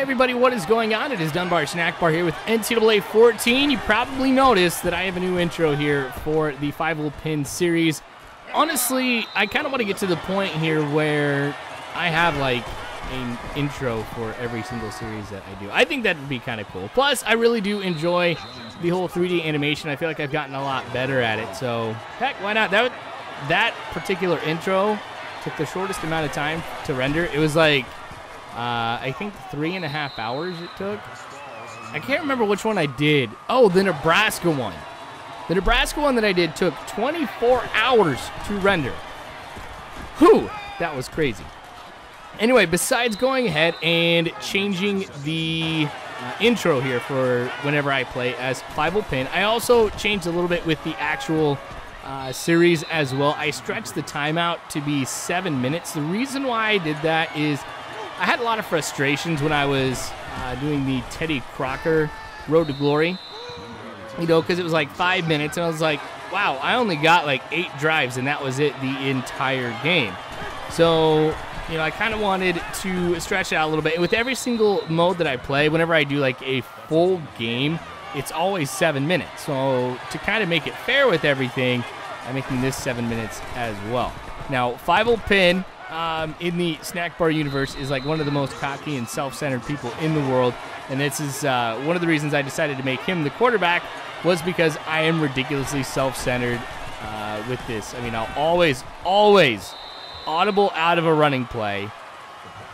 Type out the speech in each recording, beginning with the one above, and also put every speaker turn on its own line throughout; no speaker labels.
everybody, what is going on? It is Dunbar Snack Bar here with NCAA 14. You probably noticed that I have a new intro here for the Fievel Pin series. Honestly, I kind of want to get to the point here where I have like an intro for every single series that I do. I think that would be kind of cool. Plus, I really do enjoy the whole 3D animation. I feel like I've gotten a lot better at it. So, heck, why not? That particular intro took the shortest amount of time to render. It was like, I think 3.5 hours it took. I can't remember which one I did. Oh, the Nebraska one. The Nebraska one that I did took 24 hours to render. Whew, that was crazy. Anyway, besides going ahead and changing the intro here for whenever I play as Fievel Pin, I also changed a little bit with the actual series as well. I stretched the timeout to be 7 minutes. The reason why I did that is I had a lot of frustrations when I was doing the Teddy Crocker Road to Glory, you know, because it was like 5 minutes, and I was like, wow, I only got like 8 drives, and that was it the entire game. So, you know, I kind of wanted to stretch it out a little bit. And with every single mode that I play, whenever I do like a full game, it's always 7 minutes. So to kind of make it fair with everything, I'm making this 7 minutes as well. Now, Fievel Pin in the snack bar universe is like one of the most cocky and self-centered people in the world. And this is one of the reasons I decided to make him the quarterback, was because I am ridiculously self-centered with this. I mean, I'll always audible out of a running play.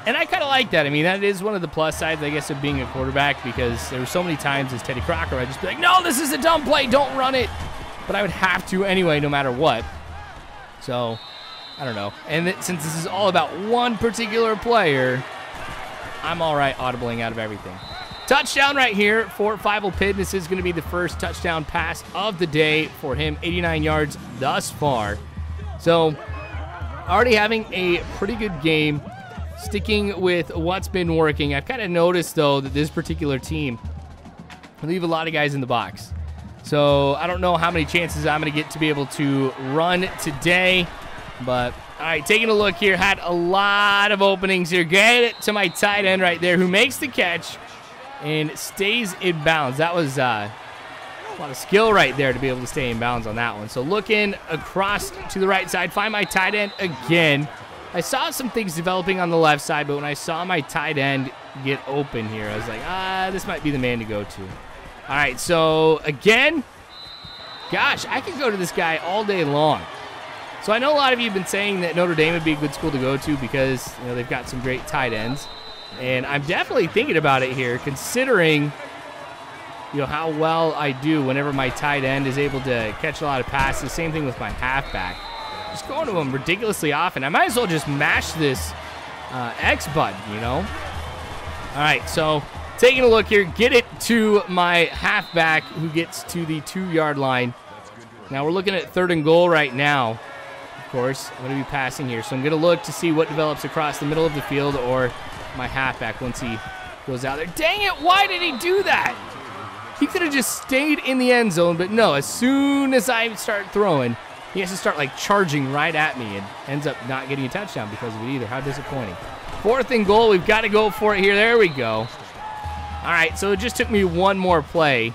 And I kind of like that. I mean, that is one of the plus sides, I guess, of being a quarterback, because there were so many times as Teddy Crocker, I'd just be like, no, this is a dumb play, don't run it. But I would have to anyway, no matter what. So, I don't know. And since this is all about one particular player, I'm all right audibling out of everything. Touchdown right here for Fievel Pin. This is going to be the first touchdown pass of the day for him. 89 yards thus far. So, already having a pretty good game, sticking with what's been working. I've kind of noticed, though, that this particular team leave a lot of guys in the box. So I don't know how many chances I'm going to get to be able to run today. But, all right, taking a look here. Had a lot of openings here. Get it to my tight end right there, who makes the catch and stays in bounds. That was a lot of skill right there to be able to stay in bounds on that one. So looking across to the right side, find my tight end again. I saw some things developing on the left side, but when I saw my tight end get open here, I was like, this might be the man to go to. All right, so again, gosh, I could go to this guy all day long. So I know a lot of you have been saying that Notre Dame would be a good school to go to because, you know, they've got some great tight ends. And I'm definitely thinking about it here, considering, you know, how well I do whenever my tight end is able to catch a lot of passes. Same thing with my halfback. Just going to him ridiculously often. I might as well just mash this X button, you know? All right, so taking a look here, get it to my halfback, who gets to the 2-yard line. Now we're looking at 3rd and goal right now. Of course, I'm going to be passing here, so I'm going to look to see what develops across the middle of the field, or my halfback once he goes out there. Dang it, why did he do that? He could have just stayed in the end zone, but no, as soon as I start throwing, he has to start like charging right at me and ends up not getting a touchdown because of it either. How disappointing. 4th and goal, we've got to go for it here. There we go. All right, so it just took me one more play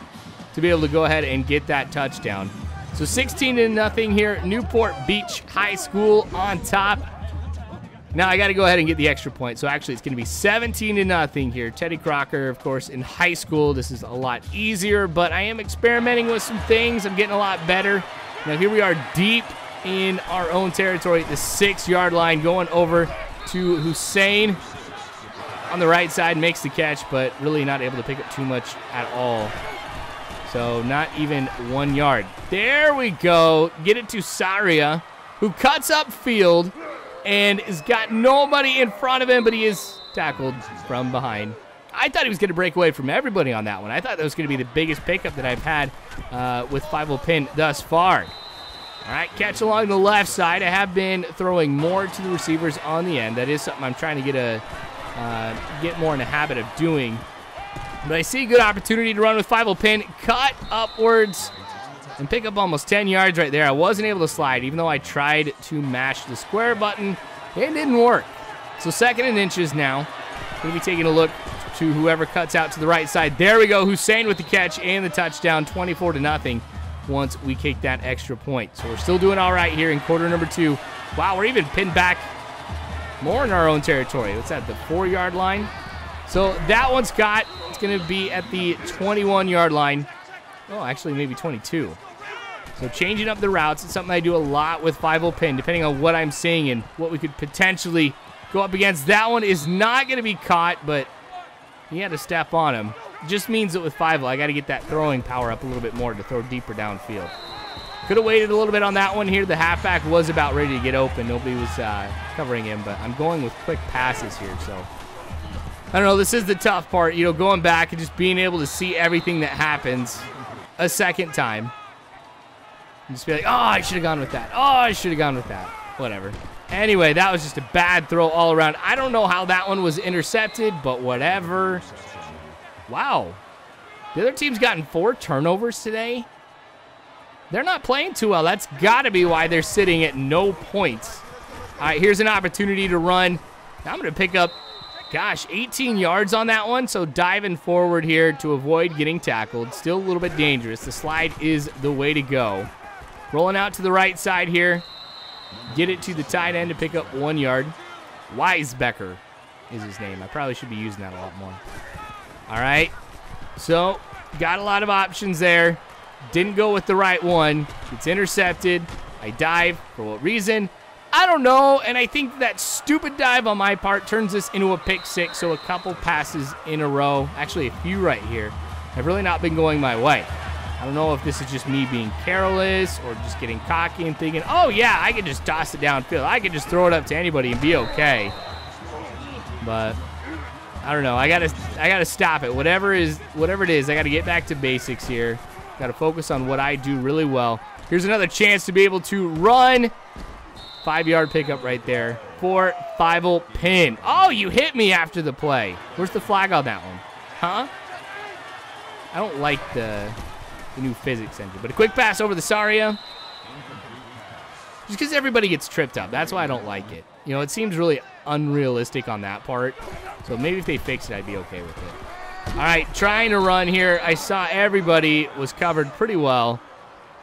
to be able to go ahead and get that touchdown. So 16-0 here, Newport Beach High School on top. Now I got to go ahead and get the extra point. So actually it's going to be 17-0 here. Teddy Crocker, of course, in high school. This is a lot easier, but I am experimenting with some things. I'm getting a lot better. Now here we are deep in our own territory at the 6-yard line, going over to Hussein on the right side, makes the catch, but really not able to pick up too much at all. So not even 1 yard. There we go. Get it to Saria, who cuts up field and has got nobody in front of him, but he is tackled from behind. I thought he was going to break away from everybody on that one. I thought that was going to be the biggest pickup that I've had with Fievel Pin thus far. All right, catch along the left side. I have been throwing more to the receivers on the end. That is something I'm trying to get more in the habit of doing. But I see a good opportunity to run with Fievel Pin. Cut upwards and pick up almost 10 yards right there. I wasn't able to slide, even though I tried to mash the square button. It didn't work. So 2nd and inches now. We'll be taking a look to whoever cuts out to the right side. There we go. Hussein with the catch and the touchdown, 24-0 once we kick that extra point. So we're still doing all right here in quarter number 2. Wow, we're even pinned back more in our own territory. What's that, the 4-yard line? So that one's got, it's going to be at the 21-yard line. Oh, actually maybe 22. So changing up the routes, it's something I do a lot with Fievel pin, depending on what I'm seeing and what we could potentially go up against. That one is not going to be caught, but he had to step on him. Just means that with Fievel, I got to get that throwing power up a little bit more to throw deeper downfield. Could have waited a little bit on that one here. The halfback was about ready to get open. Nobody was covering him, but I'm going with quick passes here. So I don't know. This is the tough part, you know, going back and just being able to see everything that happens a second time. And just be like, oh, I should have gone with that. Oh, I should have gone with that. Whatever. Anyway, that was just a bad throw all around. I don't know how that one was intercepted, but whatever. Wow. The other team's gotten 4 turnovers today. They're not playing too well. That's got to be why they're sitting at no points. All right, here's an opportunity to run. I'm going to pick up, gosh, 18 yards on that one. So diving forward here to avoid getting tackled. Still a little bit dangerous. The slide is the way to go. Rolling out to the right side here. Get it to the tight end to pick up 1 yard. Weisbecker is his name. I probably should be using that a lot more. All right. So got a lot of options there. Didn't go with the right one. It's intercepted. I dive. For what reason? I don't know. And I think that stupid dive on my part turns this into a pick 6. So a couple passes in a row. Actually, a few right here have really not been going my way. I don't know if this is just me being careless or just getting cocky and thinking, oh, yeah, I can just toss it downfield. I can just throw it up to anybody and be okay. But I don't know. I gotta stop it. Whatever it is, I got to get back to basics here. Got to focus on what I do really well. Here's another chance to be able to run. 5-yard pickup right there for Fievel pin. Oh, you hit me after the play. Where's the flag on that one? Huh? I don't like the new physics engine. But a quick pass over the Saria. Just because everybody gets tripped up. That's why I don't like it. You know, it seems really unrealistic on that part. So maybe if they fix it, I'd be okay with it. All right, trying to run here. I saw everybody was covered pretty well.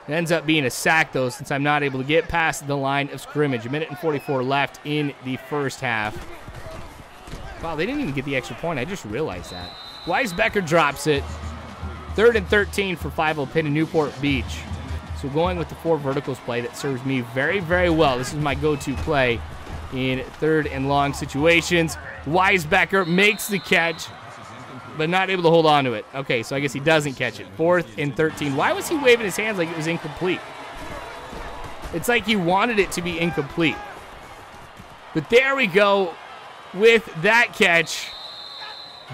It ends up being a sack, though, since I'm not able to get past the line of scrimmage. 1:44 left in the first half. Wow, they didn't even get the extra point. I just realized that. Weisbecker drops it. 3rd and 13 for Fievel pin in Newport Beach. So going with the 4 verticals play that serves me very, very well. This is my go-to play in 3rd and long situations. Weisbecker makes the catch, but not able to hold on to it. Okay, so I guess he doesn't catch it. 4th and 13. Why was he waving his hands like it was incomplete? It's like he wanted it to be incomplete. But there we go with that catch.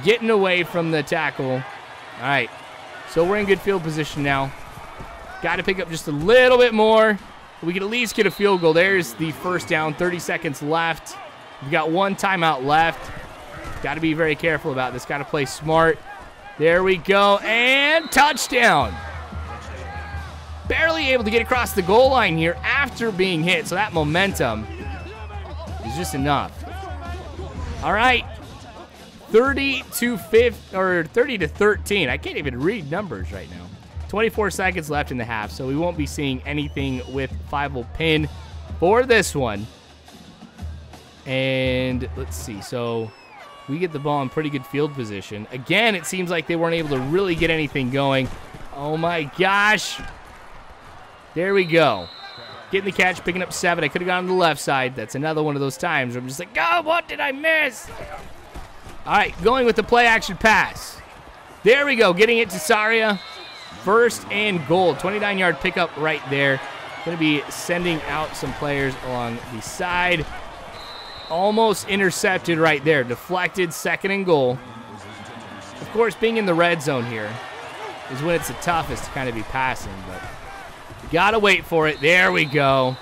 Getting away from the tackle. All right, so we're in good field position now. Got to pick up just a little bit more. We can at least get a field goal. There's the first down. 30 seconds left. We've got 1 timeout left. Got to be very careful about this. Got to play smart. There we go. And touchdown. Barely able to get across the goal line here after being hit. So that momentum is just enough. All right. 30 to 13. I can't even read numbers right now. 24 seconds left in the half, so we won't be seeing anything with Fievel pin for this one. And let's see. So we get the ball in pretty good field position. Again, it seems like they weren't able to really get anything going. Oh, my gosh. There we go. Getting the catch, picking up 7. I could have gone to the left side. That's another one of those times where I'm just like, oh, what did I miss? All right, going with the play-action pass. There we go, getting it to Saria. 1st and goal. 29-yard pickup right there. Going to be sending out some players along the side. Almost intercepted right there. Deflected, 2nd and goal. Of course, being in the red zone here is when it's the toughest to kind of be passing, but got to wait for it. There we go.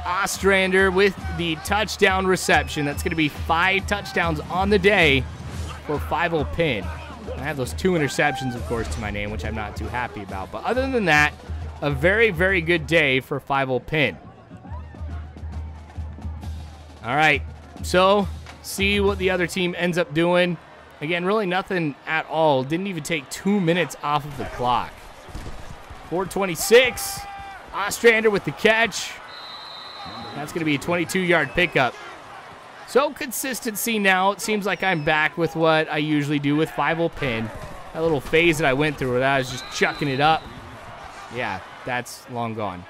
Ostrander with the touchdown reception. That's going to be 5 touchdowns on the day for Fievel pin. I have those 2 interceptions, of course, to my name, which I'm not too happy about. But other than that, a very, very good day for Fievel pin. All right, so see what the other team ends up doing. Again, really nothing at all. Didn't even take 2 minutes off of the clock. 4:26. Ostrander with the catch. That's going to be a 22-yard pickup. So consistency now. It seems like I'm back with what I usually do with Fievel pin. That little phase that I went through where I was just chucking it up. Yeah, that's long gone.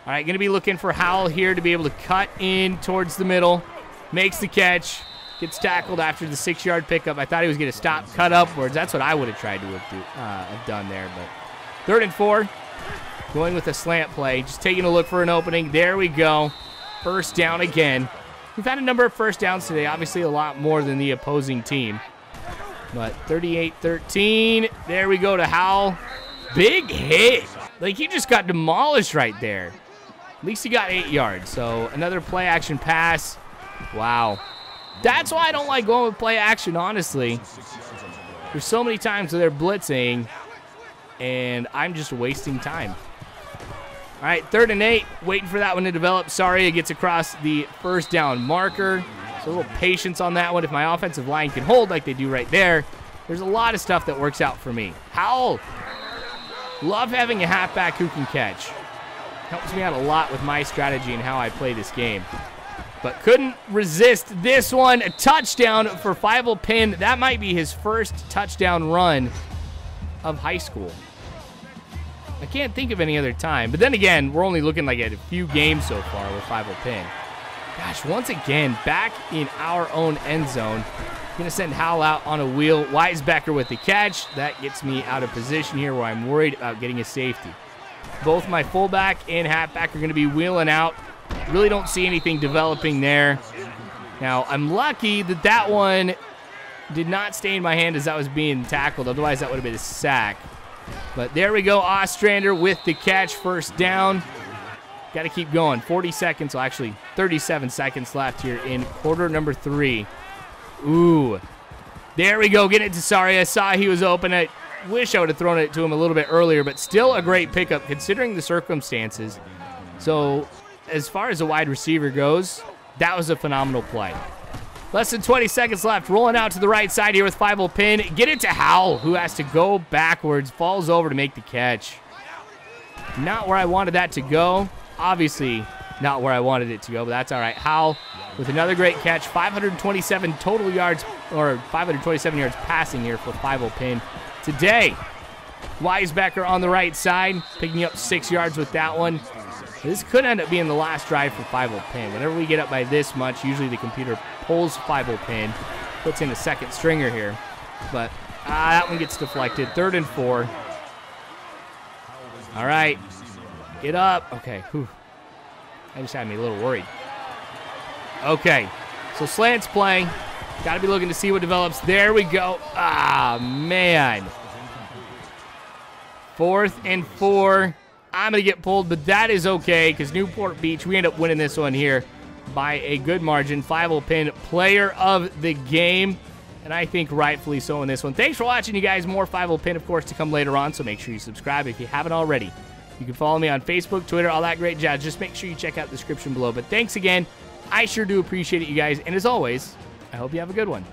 All right, going to be looking for Howell here to be able to cut in towards the middle. Makes the catch. Gets tackled after the 6-yard pickup. I thought he was going to stop, cut upwards. That's what I would have tried to have done there. But 3rd and 4. Going with a slant play. Just taking a look for an opening. There we go. First down again. We've had a number of first downs today. Obviously a lot more than the opposing team. But 38-13. There we go to Howell. Big hit. Like, he just got demolished right there. At least he got 8 yards. So another play action pass. Wow. That's why I don't like going with play action, honestly. There's so many times where they're blitzing, and I'm just wasting time. All right, 3rd and 8. Waiting for that one to develop. Sorry, it gets across the first down marker. So a little patience on that one. If my offensive line can hold like they do right there, there's a lot of stuff that works out for me. Howell. Love having a halfback who can catch. Helps me out a lot with my strategy and how I play this game. But couldn't resist this one. A touchdown for Fievel Pin. That might be his first touchdown run of high school. I can't think of any other time. But then again, we're only looking like at a few games so far with Fievel Pin. Gosh, once again, back in our own end zone. Going to send Howell out on a wheel. Weisbecker with the catch. That gets me out of position here where I'm worried about getting a safety. Both my fullback and halfback are going to be wheeling out. Really don't see anything developing there. Now, I'm lucky that that one did not stay in my hand as I was being tackled. Otherwise, that would have been a sack. But there we go. Ostrander with the catch. First down. Got to keep going. 40 seconds. Well, actually, 37 seconds left here in quarter number 3. Ooh. There we go. Get it to Sari. I saw he was open. I wish I would have thrown it to him a little bit earlier, but still a great pickup considering the circumstances. So, as far as a wide receiver goes, that was a phenomenal play. Less than 20 seconds left. Rolling out to the right side here with Fievel Pin. Get it to Howell, who has to go backwards. Falls over to make the catch. Not where I wanted that to go. Obviously, not where I wanted it to go, but that's all right. Howell with another great catch. 527 total yards, or 527 yards passing here for Fievel Pin today. Weisbecker on the right side, picking up 6 yards with that one. This could end up being the last drive for Fievel Pin. Whenever we get up by this much, usually the computer pulls Fievel Pin, puts in a second stringer here. But that one gets deflected. 3rd and 4. All right. Get up. Okay. Whew. That just had me a little worried. Okay. So slants play. Got to be looking to see what develops. There we go. Ah, man. 4th and 4. I'm going to get pulled, but that is okay because Newport Beach, we end up winning this one here by a good margin. Fievel Pin, player of the game, and I think rightfully so in this one. Thanks for watching, you guys. More Fievel Pin, of course, to come later on, so make sure you subscribe if you haven't already. You can follow me on Facebook, Twitter, all that great jazz. Just make sure you check out the description below. But thanks again. I sure do appreciate it, you guys. And as always, I hope you have a good one.